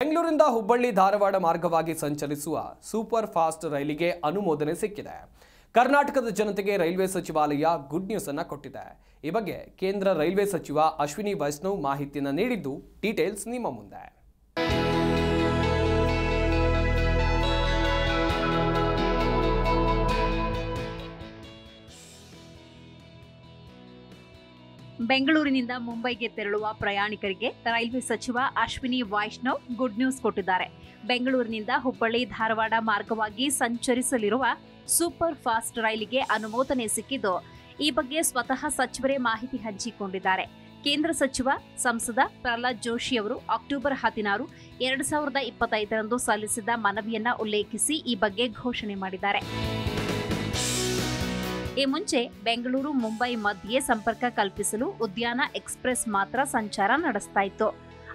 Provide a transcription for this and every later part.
ಬೆಂಗಳೂರಿಂದ ಹುಬ್ಬಳ್ಳಿ ಧಾರವಾಡ ಮಾರ್ಗವಾಗಿ ಸಂಚರಿಸುವ ಸೂಪರ್ ಫಾಸ್ಟ್ ರೈಲಿಗೆ ಅನುಮೋದನೆ ಸಿಕ್ಕಿದೆ. ಕರ್ನಾಟಕದ ಜನತೆಗೆ ರೈಲ್ವೆ ಸಚಿವಾಲಯ ಗುಡ್ ನ್ಯೂಸ್ ಅನ್ನು ಕೊಟ್ಟಿದೆ. ಈ ಬಗ್ಗೆ ಕೇಂದ್ರ ರೈಲ್ವೆ ಸಚಿವ ಅಶ್ವಿನಿ ವೈಷ್ಣವ್ ಮಾಹಿತಿಯನ್ನು ನೀಡಿದ್ದು ಡೀಟೇಲ್ಸ್ ನಿಮ್ಮ ಮುಂದೆ. ಬೆಂಗಳೂರಿನಿಂದ ಮುಂಬೈಗೆ ತೆರಳುವ ಪ್ರಯಾಣಿಕರಿಗೆ ರೈಲ್ವೆ ಸಚಿವ ಅಶ್ವಿನಿ ವೈಷ್ಣವ್ ಗುಡ್ ನ್ಯೂಸ್ ಕೊಟ್ಟಿದ್ದಾರೆ. ಬೆಂಗಳೂರಿನಿಂದ ಹುಬ್ಬಳ್ಳಿ ಧಾರವಾಡ ಮಾರ್ಗವಾಗಿ ಸಂಚರಿಸಲಿರುವ ಸೂಪರ್ ಫಾಸ್ಟ್ ರೈಲಿಗೆ ಅನುಮೋದನೆ ಸಿಕ್ಕಿದ್ದು, ಈ ಬಗ್ಗೆ ಸ್ವತಃ ಸಚಿವರೇ ಮಾಹಿತಿ ಹಂಚಿಕೊಂಡಿದ್ದಾರೆ. ಕೇಂದ್ರ ಸಚಿವ ಸಂಸದ ಪ್ರಹ್ಲಾದ್ ಜೋಶಿ ಅವರು ಅಕ್ಟೋಬರ್ 16, 2025ರಂದು ಸಲ್ಲಿಸಿದ ಮನವಿಯನ್ನ ಉಲ್ಲೇಖಿಸಿ ಈ ಬಗ್ಗೆ ಘೋಷಣೆ ಮಾಡಿದ್ದಾರೆ. ಈ ಮುಂಚೆ ಬೆಂಗಳೂರು ಮುಂಬೈ ಮಧ್ಯೆ ಸಂಪರ್ಕ ಕಲ್ಪಿಸಲು ಉದ್ಯಾನ ಎಕ್ಸ್‌ಪ್ರೆಸ್ ಮಾತ್ರ ಸಂಚಾರ ನಡೆಸ್ತಾ ಇತ್ತು.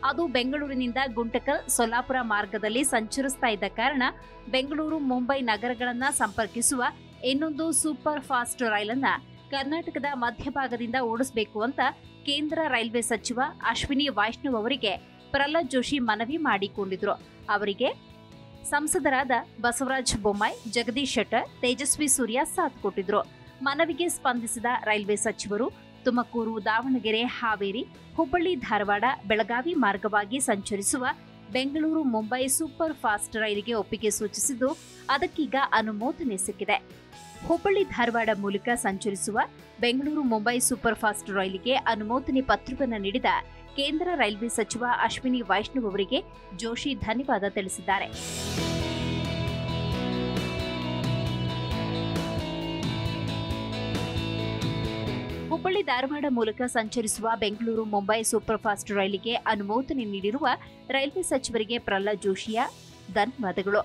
ಅದು ಬೆಂಗಳೂರಿನಿಂದ ಗುಂಟಕಲ್, ಸೊಲ್ಲಾಪುರ ಮಾರ್ಗದಲ್ಲಿ ಸಂಚರಿಸ್ತಾ ಇದ್ದ ಕಾರಣ ಬೆಂಗಳೂರು ಮುಂಬೈ ನಗರಗಳನ್ನ ಸಂಪರ್ಕಿಸುವ ಇನ್ನೊಂದು ಸೂಪರ್ ಫಾಸ್ಟ್ ರೈಲನ್ನ ಕರ್ನಾಟಕದ ಮಧ್ಯಭಾಗದಿಂದ ಓಡಿಸಬೇಕು ಅಂತ ಕೇಂದ್ರ ರೈಲ್ವೆ ಸಚಿವ ಅಶ್ವಿನಿ ವೈಷ್ಣವ್ ಅವರಿಗೆ ಪ್ರಹ್ಲಾದ್ ಜೋಶಿ ಮನವಿ ಮಾಡಿಕೊಂಡಿದ್ರು. ಅವರಿಗೆ ಸಂಸದರಾದ ಬಸವರಾಜ ಬೊಮ್ಮಾಯಿ, ಜಗದೀಶ್ ಶೆಟ್ಟರ್, ತೇಜಸ್ವಿ ಸೂರ್ಯ ಸಾಥ್ ಕೊಟ್ಟಿದ್ರು. ಮನವಿಗೆ ಸ್ಪಂದಿಸಿದ ರೈಲ್ವೆ ಸಚಿವರು ತುಮಕೂರು, ದಾವಣಗೆರೆ, ಹಾವೇರಿ, ಹುಬ್ಬಳ್ಳಿ, ಧಾರವಾಡ, ಬೆಳಗಾವಿ ಮಾರ್ಗವಾಗಿ ಸಂಚರಿಸುವ ಬೆಂಗಳೂರು ಮುಂಬೈ ಸೂಪರ್ ಫಾಸ್ಟ್ ರೈಲಿಗೆ ಒಪ್ಪಿಗೆ ಸೂಚಿಸಿದ್ದು, ಅದಕ್ಕೀಗ ಅನುಮೋದನೆ ಸಿಕ್ಕಿದೆ. ಹುಬ್ಬಳ್ಳಿ ಧಾರವಾಡ ಮೂಲಕ ಸಂಚರಿಸುವ ಬೆಂಗಳೂರು ಮುಂಬೈ ಸೂಪರ್ ಫಾಸ್ಟ್ ರೈಲಿಗೆ ಅನುಮೋದನೆ ಪತ್ರವನ್ನು ನೀಡಿದ ಕೇಂದ್ರ ರೈಲ್ವೆ ಸಚಿವ ಅಶ್ವಿನಿ ವೈಷ್ಣವ್ ಅವರಿಗೆ ಜೋಶಿ ಧನ್ಯವಾದ ತಿಳಿಸಿದ್ದಾರೆ. ಹುಬ್ಬಳ್ಳಿ ಧಾರವಾಡ ಮೂಲಕ ಸಂಚರಿಸುವ ಬೆಂಗಳೂರು ಮುಂಬೈ ಸೂಪರ್ ಫಾಸ್ಟ್ ರೈಲಿಗೆ ಅನುಮೋದನೆ ನೀಡಿರುವ ರೈಲ್ವೆ ಸಚಿವರಿಗೆ ಪ್ರಹ್ಲಾದ್ ಜೋಶಿಯ ಧನ್ಯವಾದಗಳು.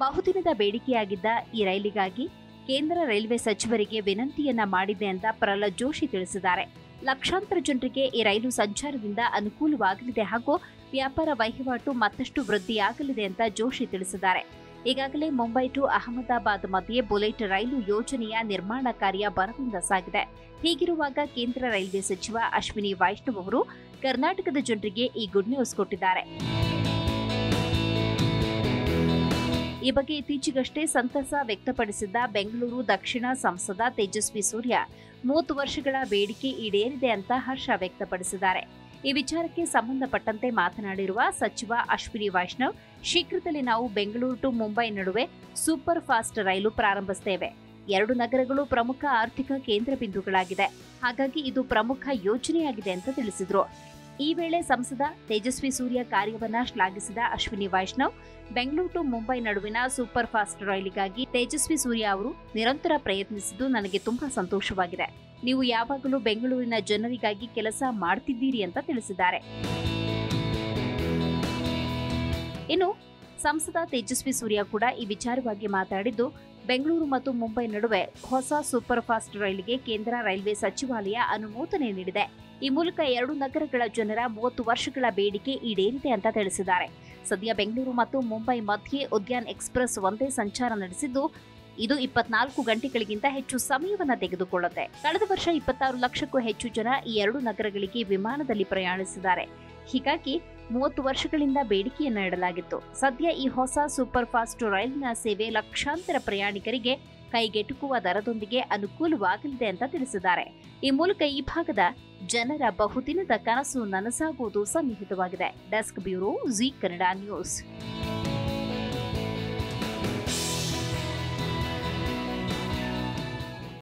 ಬಹುದಿನದ ಬೇಡಿಕೆಯಾಗಿದ್ದ ಈ ರೈಲಿಗಾಗಿ ಕೇಂದ್ರ ರೈಲ್ವೆ ಸಚಿವರಿಗೆ ವಿನಂತಿಯನ್ನ ಮಾಡಿದೆ ಅಂತ ಪ್ರಹ್ಲಾದ್ ಜೋಶಿ ತಿಳಿಸಿದ್ದಾರೆ. ಲಕ್ಷಾಂತರ ಜನರಿಗೆ ಈ ರೈಲು ಸಂಚಾರದಿಂದ ಅನುಕೂಲವಾಗಲಿದೆ ಹಾಗೂ ವ್ಯಾಪಾರ ವಹಿವಾಟು ಮತ್ತಷ್ಟು ವೃದ್ಧಿಯಾಗಲಿದೆ ಅಂತ ಜೋಶಿ ತಿಳಿಸಿದ್ದಾರೆ. ಈಗಾಗಲೇ ಮುಂಬೈ ಟು ಅಹಮದಾಬಾದ್ ಮಧ್ಯೆ ಬುಲೆಟ್ ರೈಲು ಯೋಜನೆಯ ನಿರ್ಮಾಣ ಕಾರ್ಯ ಭರದಿಂದ ಸಾಗಿದೆ. ಹೀಗಿರುವಾಗ ಕೇಂದ್ರ ರೈಲ್ವೆ ಸಚಿವ ಅಶ್ವಿನಿ ವೈಷ್ಣವ್ ಅವರು ಕರ್ನಾಟಕದ ಜನರಿಗೆ ಈ ಗುಡ್ ನ್ಯೂಸ್ ಕೊಟ್ಟಿದ್ದಾರೆ. ಈ ಬಗ್ಗೆ ಇತ್ತೀಚೆಗಷ್ಟೇ ಸಂತಸ ವ್ಯಕ್ತಪಡಿಸಿದ್ದ ಬೆಂಗಳೂರು ದಕ್ಷಿಣ ಸಂಸದ ತೇಜಸ್ವಿ ಸೂರ್ಯ 30 ವರ್ಷಗಳ ಬೇಡಿಕೆ ಈಡೇರಿದೆ ಅಂತ ಹರ್ಷ ವ್ಯಕ್ತಪಡಿಸಿದ್ದಾರೆ. ಈ ವಿಚಾರಕ್ಕೆ ಸಂಬಂಧಪಟ್ಟಂತೆ ಮಾತನಾಡಿರುವ ಸಚಿವ ಅಶ್ವಿನಿ ವೈಷ್ಣವ್, ಶೀಘ್ರದಲ್ಲೇ ನಾವು ಬೆಂಗಳೂರು ಟು ಮುಂಬೈ ನಡುವೆ ಸೂಪರ್ ಫಾಸ್ಟ್ ರೈಲು ಪ್ರಾರಂಭಿಸುತ್ತೇವೆ. 2 ನಗರಗಳು ಪ್ರಮುಖ ಆರ್ಥಿಕ ಕೇಂದ್ರ ಬಿಂದುಗಳಾಗಿದೆ. ಹಾಗಾಗಿ ಇದು ಪ್ರಮುಖ ಯೋಜನೆಯಾಗಿದೆ ಅಂತ ತಿಳಿಸಿದ್ರು. ಈ ವೇಳೆ ಸಂಸದ ತೇಜಸ್ವಿ ಸೂರ್ಯ ಕಾರ್ಯವನ್ನ ಶ್ಲಾಘಿಸಿದ ಅಶ್ವಿನಿ ವೈಷ್ಣವ್, ಬೆಂಗಳೂರು ಟು ಮುಂಬೈ ನಡುವಿನ ಸೂಪರ್ ಫಾಸ್ಟ್ ರೈಲಿಗಾಗಿ ತೇಜಸ್ವಿ ಸೂರ್ಯ ಅವರು ನಿರಂತರ ಪ್ರಯತ್ನಿಸಿದ್ದು ನನಗೆ ತುಂಬಾ ಸಂತೋಷವಾಗಿದೆ. ನೀವು ಯಾವಾಗಲೂ ಬೆಂಗಳೂರಿನ ಜನರಿಗಾಗಿ ಕೆಲಸ ಮಾಡ್ತಿದ್ದೀರಿ ಅಂತ ತಿಳಿಸಿದ್ದಾರೆ. ಇನ್ನು ಸಂಸದ ತೇಜಸ್ವಿ ಸೂರ್ಯ ಕೂಡ ಈ ವಿಚಾರವಾಗಿ ಮಾತಾಡಿದ್ದು, ಬೆಂಗಳೂರು ಮತ್ತು ಮುಂಬೈ ನಡುವೆ ಹೊಸ ಸೂಪರ್ ಫಾಸ್ಟ್ ರೈಲಿಗೆ ಕೇಂದ್ರ ರೈಲ್ವೆ ಸಚಿವಾಲಯ ಅನುಮೋದನೆ ನೀಡಿದೆ. ಈ ಮೂಲಕ 2 ನಗರಗಳ ಜನರ 30 ವರ್ಷಗಳ ಬೇಡಿಕೆ ಈಡೇರಿದೆ ಅಂತ ತಿಳಿಸಿದ್ದಾರೆ. ಸದ್ಯ ಬೆಂಗಳೂರು ಮತ್ತು ಮುಂಬೈ ಮಧ್ಯೆ ಉದ್ಯಾನ್ ಎಕ್ಸ್‌ಪ್ರೆಸ್ ಒಂದೇ ಸಂಚಾರ ನಡೆಸಿದ್ದು, ಇದು 24 ಗಂಟೆಗಳಿಗಿಂತ ಹೆಚ್ಚು ಸಮಯವನ್ನು ತೆಗೆದುಕೊಳ್ಳುತ್ತೆ. ಕಳೆದ ವರ್ಷ 26 ಲಕ್ಷಕ್ಕೂ ಹೆಚ್ಚು ಜನ ಈ 2 ನಗರಗಳಿಗೆ ವಿಮಾನದಲ್ಲಿ ಪ್ರಯಾಣಿಸಿದ್ದಾರೆ. ಹೀಗಾಗಿ 30 ವರ್ಷಗಳಿಂದ ಬೇಡಿಕೆಯನ್ನ ಇಡಲಾಗಿತ್ತು. ಸದ್ಯ ಈ ಹೊಸ ಸೂಪರ್ ಫಾಸ್ಟ್ ರೈಲಿನ ಸೇವೆ ಲಕ್ಷಾಂತರ ಪ್ರಯಾಣಿಕರಿಗೆ ಕೈಗೆಟುಕುವ ದರದೊಂದಿಗೆ ಅನುಕೂಲವಾಗಲಿದೆ ಅಂತ ತಿಳಿಸಿದ್ದಾರೆ. ಈ ಮೂಲಕ ಈ ಭಾಗದ ಜನರ ಬಹುದಿನದ ಕನಸು ನನಸಾಗುವುದು ಸನ್ನಿಹಿತವಾಗಿದೆ. Desk bureau, Zee Kannada news.